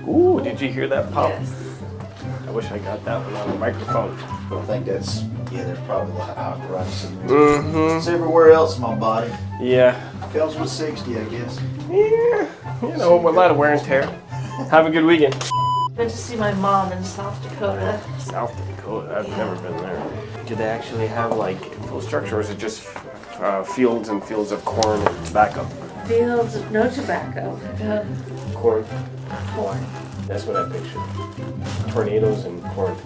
Ooh, did you hear that pop? Yes. I wish I got that one on the microphone. I think that's, yeah, there's probably a lot of arthritis in there. Mm-hmm. It's everywhere else in my body. Yeah. Comes with 60, I guess. Yeah. You know, a lot of wear and tear. Have a good weekend. Went to see my mom in South Dakota. South Dakota. I've never been there. Do they actually have like full structure, or is it just fields and fields of corn and tobacco? Fields, no tobacco. Corn. Corn. That's what I pictured. Tornadoes and corn.